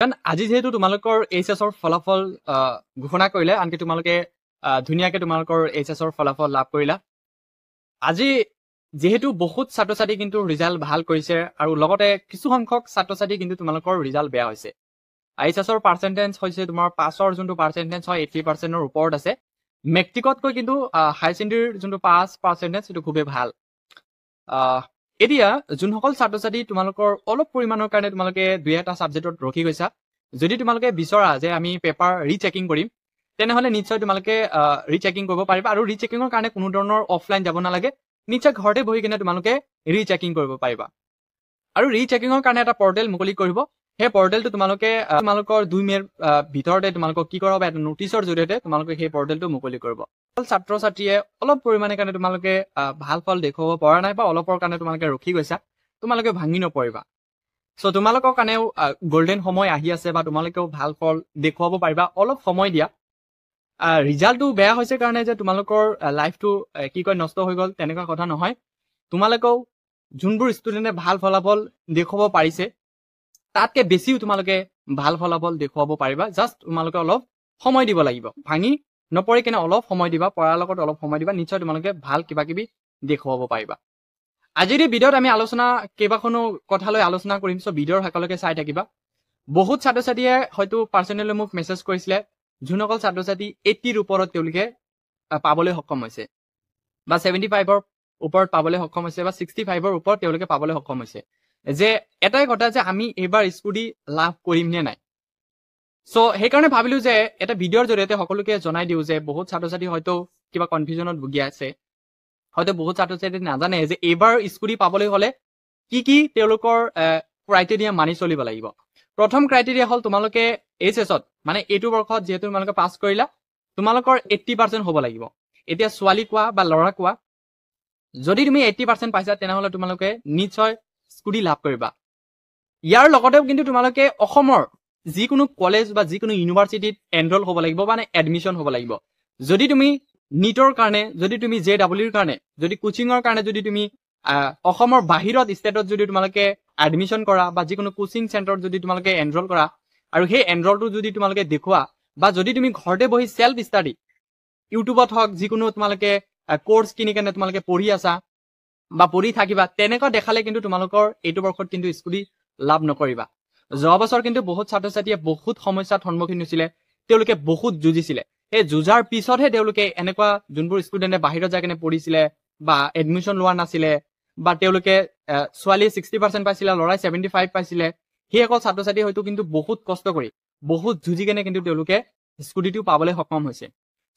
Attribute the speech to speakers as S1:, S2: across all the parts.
S1: কাৰণ আজি যেহেতু তোমালোকৰ এইচএছৰ ফলাফল ঘোষণা কৰিলে, আনকি তোমালোকে ধুনীয়াকে তোমালোকৰ এইচএছৰ ফলাফল লাভ কৰিলা। আজি যেহেতু বহুত ছাত্ৰ ছাত্ৰী কিন্তু ৰিজাল্ট ভাল কৰিছে আৰু লগতে কিছু সংখ্যক ছাত্ৰ ছাত্ৰী কিন্তু তোমালোকৰ ৰিজাল্ট বেয়া হৈছে। এইচএছৰ পাৰ্চেন্টেজ হৈছে তোমাৰ পাছৰ যোনটো পাৰ্চেন্টেজ হয় 80%ৰ ওপৰত আছে। মেট্ৰিকতকৈ কিন্তু হাই ছেকেণ্ডেৰীৰ যোনটো পাছ পাৰ্চেন্টেজ সেইটো খুবেই ভাল। এতিয়া যোনসকল ছাত্ৰ ছাত্ৰী তোমালোকৰ অলপ পৰিমাণৰ কাৰণে তোমালোকে দুই এটা ছাবজেক্টত ৰখি গৈছা, যদি তোমালোকে বিচৰা যে আমি পেপাৰ ৰিচেকিং কৰিম, তেনেহলে নিশ্চয় তোমালোকে ৰিচেকিং কৰিব পাৰিবা। আৰু ৰিচেকিঙৰ কাৰণে কোনো ধৰণৰ অফলাইন যাব নালাগে, নিশ্চয় ঘৰতে বহি কিনে তোমালোকে ৰিচেকিং কৰিব পাৰিবা। আৰু ৰিচেকিঙৰ কাৰণে এটা পৰ্টেল মুকলি কৰিব। সেই পৰ্টেলটো তোমালোকে তোমালোকৰ 2 মে'ৰ ভিতৰতে তোমালোকক কি কৰাব, এটা নোটিছৰ জৰিয়তে তোমালোকে সেই পৰ্টেলটো মুকলি কৰিব। ছাত্ৰ ছাত্ৰীয়ে অলপ পৰিমাণে কাৰণে তোমালোকে ভাল ফল দেখুৱাব পৰা নাই বা অলপৰ কাৰণে তোমালোকে ৰখি গৈছা, তোমালোকে ভাঙি নপৰিবা। চ' তোমালোকৰ কাৰণেও গল্ডেন সময় আহি আছে বা তোমালোকেও ভাল ফল দেখুৱাব পাৰিবা, অলপ সময় দিয়া। ৰিজাল্টটো বেয়া হৈছে কাৰণে যে তোমালোকৰ লাইফটো কি কয় নষ্ট হৈ গ'ল তেনেকুৱা কথা নহয়। তোমালোকেও যোনবোৰ ষ্টুডেণ্টে ভাল ফলাফল দেখুৱাব পাৰিছে তাতকে বেছিও তোমালোকে ভাল ফলাফল দেখুৱাব পাৰিবা। জাষ্ট তোমালোকে অলপ সময় দিব লাগিব, ভাঙি নপৰি কিনে অলপ সময় দিবা, পঢ়াৰ লগত অলপ সময় দিবা, নিশ্চয় তোমালোকে ভাল কিবা কিবি দেখুৱাব পাৰিবা। আজিৰ এই ভিডিঅ'ত আমি কেইবাখনো কথা লৈ আলোচনা কৰিম, চ' ভিডিঅ'ৰ শেষলৈকে চাই থাকিবা। বহুত ছাত্ৰ ছাত্ৰীয়ে হয়তো পাৰ্চনেলি মোক মেছেজ কৰিছিলে, যোনসকল ছাত্ৰ ছাত্ৰী 80ৰ ওপৰত তেওঁলোকে পাবলৈ সক্ষম হৈছে বা 75ৰ ওপৰত পাবলৈ সক্ষম হৈছে বা 65ৰ ওপৰত তেওঁলোকে পাবলৈ সক্ষম হৈছে, যে এটাই কথা যে আমি এইবাৰ স্কুটি লাভ কৰিম নে নাই। চ' সেইকাৰণে ভাবিলো যে এটা ভিডিঅ'ৰ জৰিয়তে সকলোকে জনাই দিওঁ যে বহুত ছাত্ৰ ছাত্ৰী হয়তো কিবা কনফিউজনত ভুগি আছে, হয়তো বহুত ছাত্ৰ ছাত্ৰী নাজানে যে এইবাৰ স্কুটি পাবলৈ হলে কি কি তেওঁলোকৰ ক্ৰাইটেৰিয়া মানি চলিব লাগিব। প্ৰথম ক্ৰাইটেৰিয়া হ'ল তোমালোকে এইচএছত মানে এইটো বৰ্ষত যিহেতু তোমালোকে পাছ কৰিলা, তোমালোকৰ 80% হ'ব লাগিব। এতিয়া ছোৱালী কোৱা বা ল'ৰা কোৱা, যদি তুমি 80% পাইছা তেনেহলে তোমালোকে নিশ্চয় স্কুটি লাভ কৰিবা। ইয়াৰ লগতেও কিন্তু তোমালোকে অসমৰ যিকোনো কলেজ বা যিকোনো ইউনিভাৰ্চিটিত এনৰোল হ'ব লাগিব, মানে এডমিশ্যন হ'ব লাগিব। যদি তুমি নিটৰ কাৰণে, যদি তুমি JEEৰ কাৰণে, যদি কোচিঙৰ কাৰণে যদি তুমি অসমৰ বাহিৰত ষ্টেটত যদি তোমালোকে এডমিশ্যন কৰা বা যিকোনো কোচিং চেণ্টাৰত যদি তোমালোকে এনৰোল কৰা আৰু সেই এনৰোলটো যদি তোমালোকে দেখুওৱা, বা যদি তুমি ঘৰতে বহি সেল্ফ ষ্টাডি ইউটিউবত হওক যিকোনো তোমালোকে কোৰ্চ কিনি কেনে তোমালোকে পঢ়ি আছা বা পঢ়ি থাকিবা, তেনেকুৱা দেখালে কিন্তু তোমালোকৰ এইটো বৰ্ষত কিন্তু স্কুটি লাভ নকৰিবা। যোৱা বছৰ কিন্তু বহুত ছাত্ৰ ছাত্ৰীয়ে বহুত সমস্যাৰ সন্মুখীন হৈছিলে, তেওঁলোকে বহুত যুঁজিছিলে। সেই যুঁজাৰ পিছতহে তেওঁলোকে এনেকুৱা যোনবোৰ ষ্টুডেণ্টে বাহিৰত যাই কেনে পঢ়িছিলে বা এডমিশ্যন লোৱা নাছিলে, বা তেওঁলোকে ছোৱালীয়ে 60% পাইছিলে, ল'ৰাই 75 পাইছিলে, সেই অকল ছাত্ৰ ছাত্ৰী হয়তো কিন্তু বহুত কষ্ট কৰি বহুত যুঁজি কেনে কিন্তু তেওঁলোকে স্কুটিটো পাবলৈ সক্ষম হৈছে।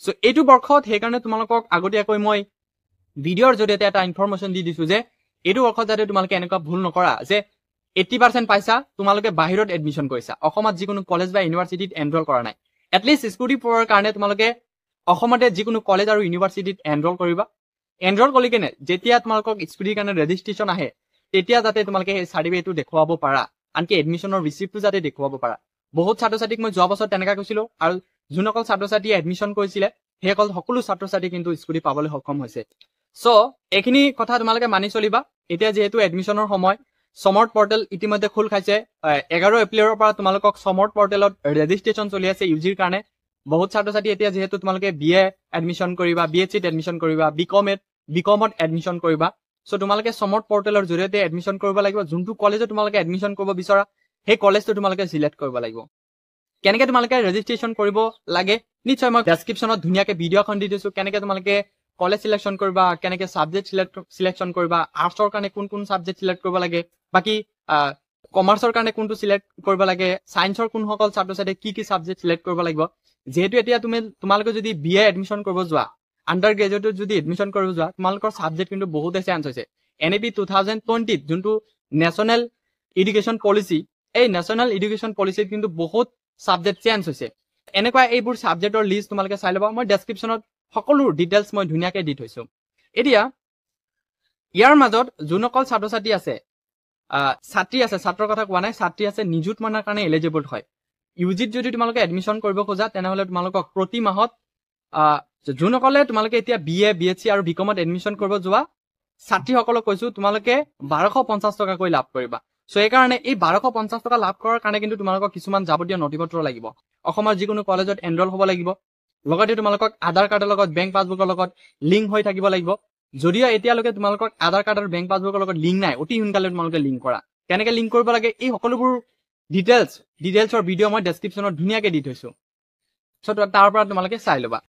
S1: চ' এইটো বৰ্ষত সেইকাৰণে তোমালোকক আগতীয়াকৈ মই ভিডিঅ'ৰ জৰিয়তে এটা ইনফৰমেশ্যন দি দিছো যে এইটো বৰ্ষত যাতে তোমালোকে এনেকুৱা ভুল নকৰা যে 80% পাইছা, তোমালোকে বাহিৰত এডমিশ্যন কৰিছা, অসমত যিকোনো কলেজ বা ইউনিভাৰ্চিটিত এনৰোল কৰা নাই। এটলিষ্ট স্কুটি পোৱাৰ কাৰণে তোমালোকে অসমতে যিকোনো কলেজ আৰু ইউনিভাৰ্চিটিত এনৰোল কৰিবা। এনৰোল কৰি কেনে যেতিয়া তোমালোকক স্কুটিৰ কাৰণে ৰেজিষ্ট্ৰেশ্যন আহে, তেতিয়া যাতে তোমালোকে সেই চাৰ্টিফিকেটটো দেখুৱাব পাৰা, আনকি এডমিশ্যনৰ ৰিচিপ্টটো যাতে দেখুৱাব পাৰা। বহুত ছাত্ৰ ছাত্ৰীক মই যোৱা বছৰ তেনেকুৱা কৈছিলো, আৰু যোনসকল ছাত্ৰ ছাত্ৰীয়ে এডমিশ্যন কৰিছিলে সেইসকল সকলো ছাত্ৰ ছাত্ৰী কিন্তু স্কুটি পাবলৈ সক্ষম হৈছে। চ' এইখিনি কথা তোমালোকে মানি চলিবা। এতিয়া যিহেতু এডমিশ্যনৰ সময়, সমৰ্থ পৰ্টেল ইতিমধ্যে খোল খাইছে। 11 এপ্ৰিলৰ পৰা তোমালোকক সমৰ্থ পৰ্টেলত ৰেজিষ্ট্ৰেশ্যন চলি আছে ইউজিৰ কাৰণে। বহুত ছাত্ৰ ছাত্ৰী এতিয়া যিহেতু তোমালোকে BA এডমিশ্যন কৰিবা, BHCত এডমিশ্যন কৰিবা, বিকমত এডমিশ্যন কৰিবা, চ' তোমালোকে সমৰ্থ পৰ্টেলৰ জৰিয়তে এডমিশ্যন কৰিব লাগিব। যোনটো কলেজত তোমালোকে এডমিশ্যন কৰিব বিচৰা সেই কলেজটো তোমালোকে চিলেক্ট কৰিব লাগিব। কেনেকে তোমালোকে ৰেজিষ্ট্ৰেশ্যন কৰিব লাগে নিশ্চয় মই ডেছক্ৰিপশ্যনত ধুনীয়াকে ভিডিঅ' এখন দি দিছো, কেনেকে তোমালোকে কলেজ চিলেকশ্যন কৰিবা, কেনেকে ছাবজেক্ট চিলেকশ্যন কৰিবা, আৰ্টছৰ কাৰণে কোন কোন ছাবজেক্ট চিলেক্ট কৰিব লাগে, বাকী কমাৰ্চৰ কাৰণে কোনটো চিলেক্ট কৰিব লাগে, ছায়েন্সৰ কোনসকল ছাত্ৰ ছাত্ৰীয়ে কি কি ছাবজেক্ট চিলেক্ট কৰিব লাগিব। যিহেতু এতিয়া তোমালোকে যদি BA এডমিশ্যন কৰিব যোৱা, আণ্ডাৰ গ্ৰেজুৱেটত যদি এডমিশ্যন কৰিব যোৱা, তোমালোকৰ ছাবজেক্ট কিন্তু বহুতে চেঞ্জ হৈছে। NEP 2020 যোনটো নেশ্যনেল এডুকেশ্যন পলিচি, এই নেশ্যনেল এডুকেশ্যন পলিচিত কিন্তু বহুত ছাবজেক্ট চেঞ্জ হৈছে। এনেকুৱা এইবোৰ ছাবজেক্টৰ লিষ্ট তোমালোকে চাই ল'বা, মই ডেছক্ৰিপশ্যনত সকলো ডিটেইলছ মই ধুনীয়াকে দি থৈছো। এতিয়া ইয়াৰ মাজত যোনসকল ছাত্ৰ ছাত্ৰী আছে, ছাত্ৰৰ কথা কোৱা নাই, ছাত্ৰী আছে নিযুত মইনাৰ কাৰণে এলিজিবল হয়। ইউজিত যদি তোমালোকে এডমিশ্যন কৰিব খোজা তেনেহলে তোমালোকক প্ৰতি মাহত যোনসকলে তোমালোকে এতিয়া BA BHC আৰু বিকমত এডমিশ্যন কৰিব যোৱা ছাত্ৰীসকলক কৈছো, তোমালোকে 1250 টকাকৈ লাভ কৰিবা। সো এইকাৰণে এই 1250 টকা লাভ কৰাৰ কাৰণে কিন্তু তোমালোকক কিছুমান যাৱতীয় নথিপত্ৰ লাগিব অসমৰ যিকোনো কলেজত এনৰোল হ'ব লাগিব লগতে তোমালোকক আধাৰ কাৰ্ডৰ লগত বেংক পাছবুকৰ লগত লিংক হৈ থাকিব লাগিব যদিও এতিয়ালৈকে তোমালোকৰ আধাৰ কাৰ্ড আৰু বেংক পাছবুকৰ লগত লিংক নাই অতি সোনকালে তোমালোকে লিংক কৰা কেনেকৈ লিংক কৰিব লাগে এই সকলোবোৰ ডিটেইলছৰ ভিডিঅ' মই ডেছক্ৰিপশ্যনত ধুনীয়াকৈ দি থৈছো সো তাৰ পৰা তোমালোকে চাই ল'বা